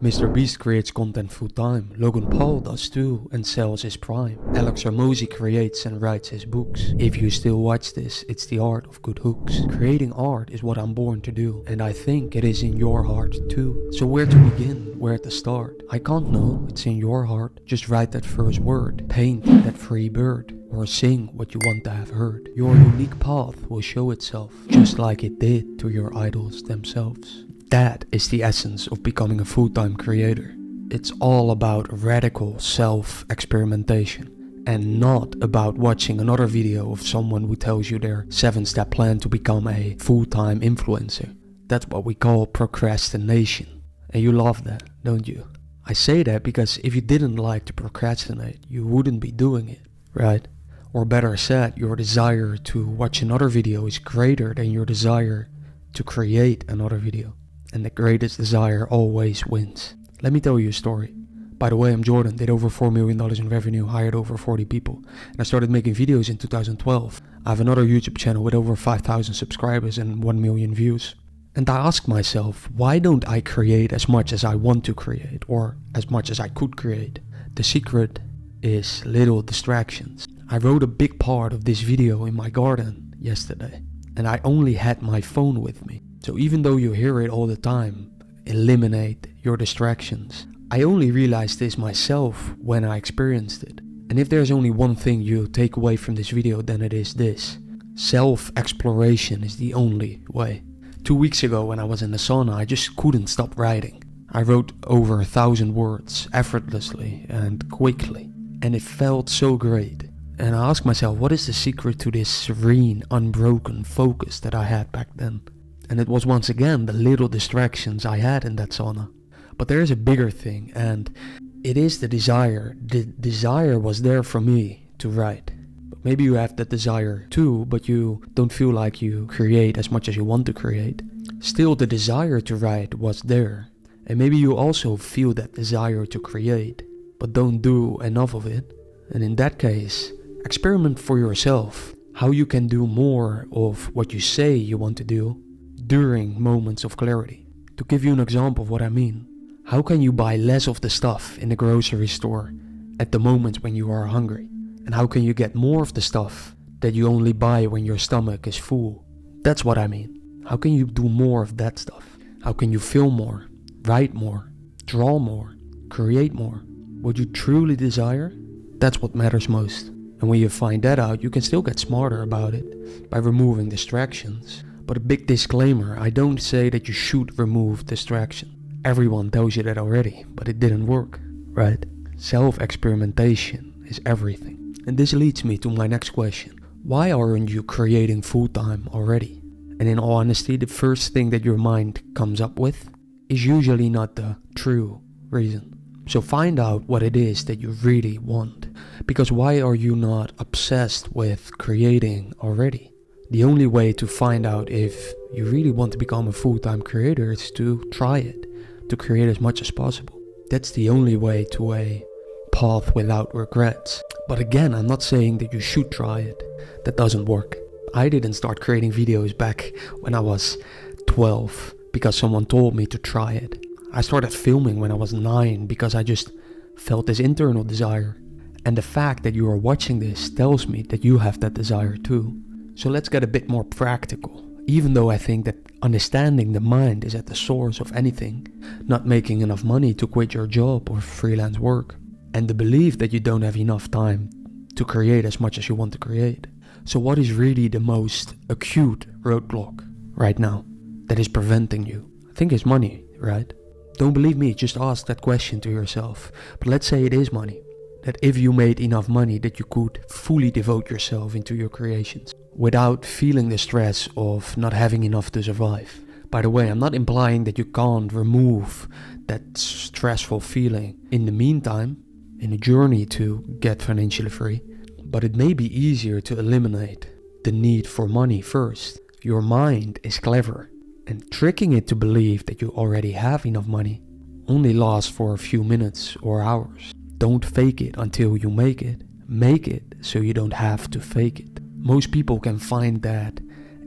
Mr. Beast creates content full time, Logan Paul does too and sells his Prime. Alex Hormozi creates and writes his books. If you still watch this, it's the art of good hooks. Creating art is what I'm born to do, and I think it is in your heart too. So where to begin? Where to start? I can't know, it's in your heart. Just write that first word, paint that free bird, or sing what you want to have heard. Your unique path will show itself, just like it did to your idols themselves. That is the essence of becoming a full-time creator. It's all about radical self-experimentation and not about watching another video of someone who tells you their 7-step plan to become a full-time influencer. That's what we call procrastination. And you love that, don't you? I say that because if you didn't like to procrastinate, you wouldn't be doing it, right? Or better said, your desire to watch another video is greater than your desire to create another video. And the greatest desire always wins. Let me tell you a story. By the way, I'm Jordan, did over $4 million in revenue, hired over 40 people. And I started making videos in 2012. I have another YouTube channel with over 5,000 subscribers and 1 million views. And I asked myself, why don't I create as much as I want to create, or as much as I could create? The secret is little distractions. I wrote a big part of this video in my garden yesterday, and I only had my phone with me. So even though you hear it all the time, eliminate your distractions. I only realized this myself when I experienced it. And if there's only one thing you take away from this video, then it is this. Self-exploration is the only way. 2 weeks ago when I was in the sauna, I just couldn't stop writing. I wrote over 1,000 words effortlessly and quickly. And it felt so great. And I asked myself, what is the secret to this serene, unbroken focus that I had back then? And it was once again the little distractions I had in that sauna. But there is a bigger thing, and it is the desire. The desire was there for me to write. But maybe you have that desire too, but you don't feel like you create as much as you want to create. Still, the desire to write was there. And maybe you also feel that desire to create, but don't do enough of it. And in that case, experiment for yourself how you can do more of what you say you want to do during moments of clarity. To give you an example of what I mean, how can you buy less of the stuff in the grocery store at the moment when you are hungry? And how can you get more of the stuff that you only buy when your stomach is full? That's what I mean. How can you do more of that stuff? How can you film more, write more, draw more, create more? What you truly desire? That's what matters most. And when you find that out, you can still get smarter about it by removing distractions. But a big disclaimer, I don't say that you should remove distraction. Everyone tells you that already, but it didn't work, right? Self-experimentation is everything. And this leads me to my next question. Why aren't you creating full-time already? And in all honesty, the first thing that your mind comes up with is usually not the true reason. So find out what it is that you really want. Because why are you not obsessed with creating already? The only way to find out if you really want to become a full-time creator is to try it, to create as much as possible. That's the only way to a path without regrets. But again, I'm not saying that you should try it. That doesn't work. I didn't start creating videos back when I was 12 because someone told me to try it. I started filming when I was 9 because I just felt this internal desire. And the fact that you are watching this tells me that you have that desire too. So let's get a bit more practical. Even though I think that understanding the mind is at the source of anything, not making enough money to quit your job or freelance work, and the belief that you don't have enough time to create as much as you want to create. So what is really the most acute roadblock right now that is preventing you? I think it's money, right? Don't believe me, just ask that question to yourself. But let's say it is money. That if you made enough money that you could fully devote yourself into your creations without feeling the stress of not having enough to survive. By the way, I'm not implying that you can't remove that stressful feeling in the meantime, in a journey to get financially free, but it may be easier to eliminate the need for money first. Your mind is clever, and tricking it to believe that you already have enough money only lasts for a few minutes or hours. Don't fake it until you make it. Make it so you don't have to fake it. Most people can find that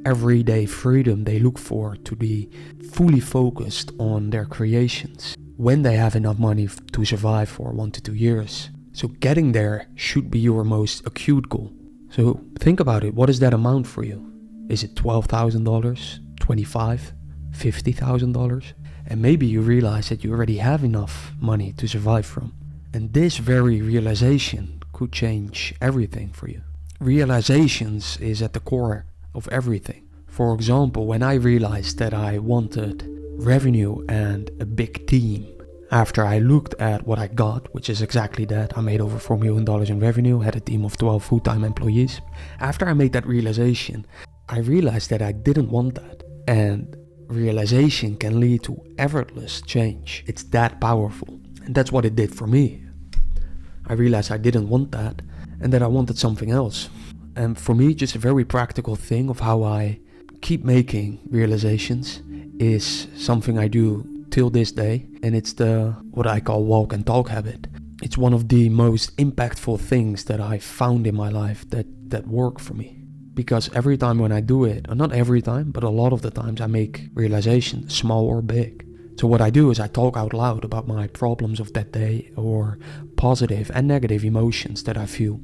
everyday freedom they look for to be fully focused on their creations when they have enough money to survive for 1 to 2 years. So getting there should be your most acute goal. So think about it. What is that amount for you? Is it $12,000, $25,000, $50,000? And maybe you realize that you already have enough money to survive from. And this very realization could change everything for you. Realizations is at the core of everything. For example, when I realized that I wanted revenue and a big team, after I looked at what I got, which is exactly that, I made over $4 million in revenue, had a team of 12 full-time employees. After I made that realization, I realized that I didn't want that. And realization can lead to effortless change. It's that powerful. And that's what it did for me. I realized I didn't want that and that I wanted something else. And for me, just a very practical thing of how I keep making realizations is something I do till this day. And it's the what I call walk and talk habit. It's one of the most impactful things that I found in my life that work for me. Because every time when I do it, or not every time, but a lot of the times I make realizations, small or big. So what I do is I talk out loud about my problems of that day or positive and negative emotions that I feel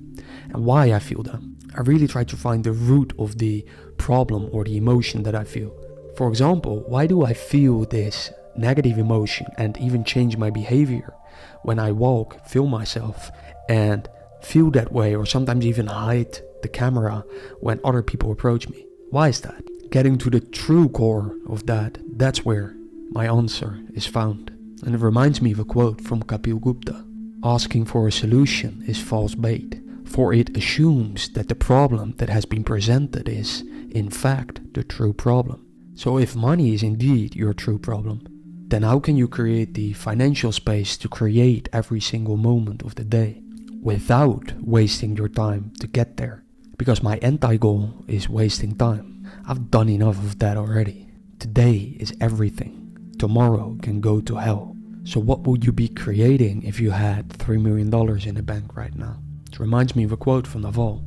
and why I feel them. I really try to find the root of the problem or the emotion that I feel. For example, why do I feel this negative emotion and even change my behavior when I walk, film myself and feel that way, or sometimes even hide the camera when other people approach me? Why is that? Getting to the true core of that's where my answer is found. And it reminds me of a quote from Kapil Gupta. Asking for a solution is false bait, for it assumes that the problem that has been presented is, in fact, the true problem. So if money is indeed your true problem, then how can you create the financial space to create every single moment of the day without wasting your time to get there? Because my anti-goal is wasting time. I've done enough of that already. Today is everything. Tomorrow can go to hell. So what would you be creating if you had $3 million in the bank right now? It reminds me of a quote from Naval.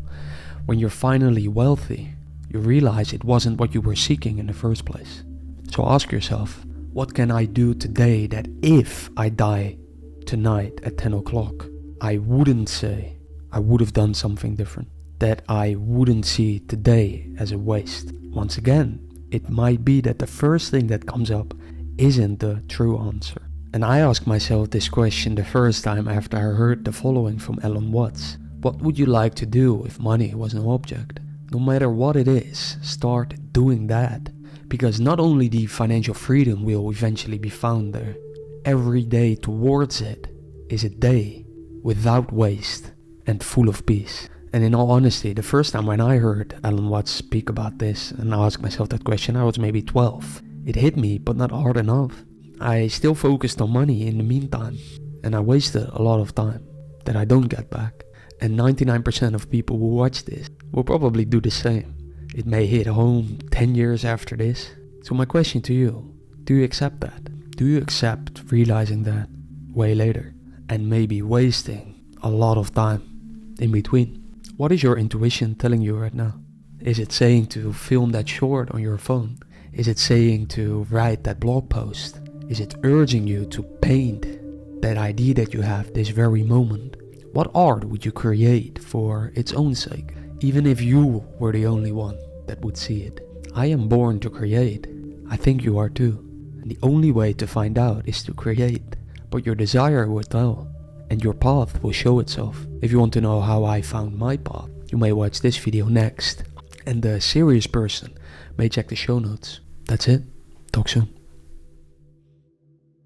When you're finally wealthy, you realize it wasn't what you were seeking in the first place. So ask yourself, what can I do today that if I die tonight at 10 o'clock, I wouldn't say I would have done something different? That I wouldn't see today as a waste. Once again, it might be that the first thing that comes up isn't the true answer. And I asked myself this question the first time after I heard the following from Alan Watts. What would you like to do if money was an object? No matter what it is, start doing that. Because not only the financial freedom will eventually be found there, every day towards it is a day without waste and full of peace. And in all honesty, the first time when I heard Alan Watts speak about this and ask myself that question, I was maybe 12. It hit me, but not hard enough. I still focused on money in the meantime, and I wasted a lot of time that I don't get back. And 99% of people who watch this will probably do the same. It may hit home 10 years after this. So my question to you, do you accept that? Do you accept realizing that way later and maybe wasting a lot of time in between? What is your intuition telling you right now? Is it saying to film that short on your phone? Is it saying to write that blog post? Is it urging you to paint that idea that you have this very moment? What art would you create for its own sake, even if you were the only one that would see it? I am born to create. I think you are too. And the only way to find out is to create. But your desire will tell, and your path will show itself. If you want to know how I found my path, you may watch this video next. And the serious person may check the show notes. That's it. Talk soon.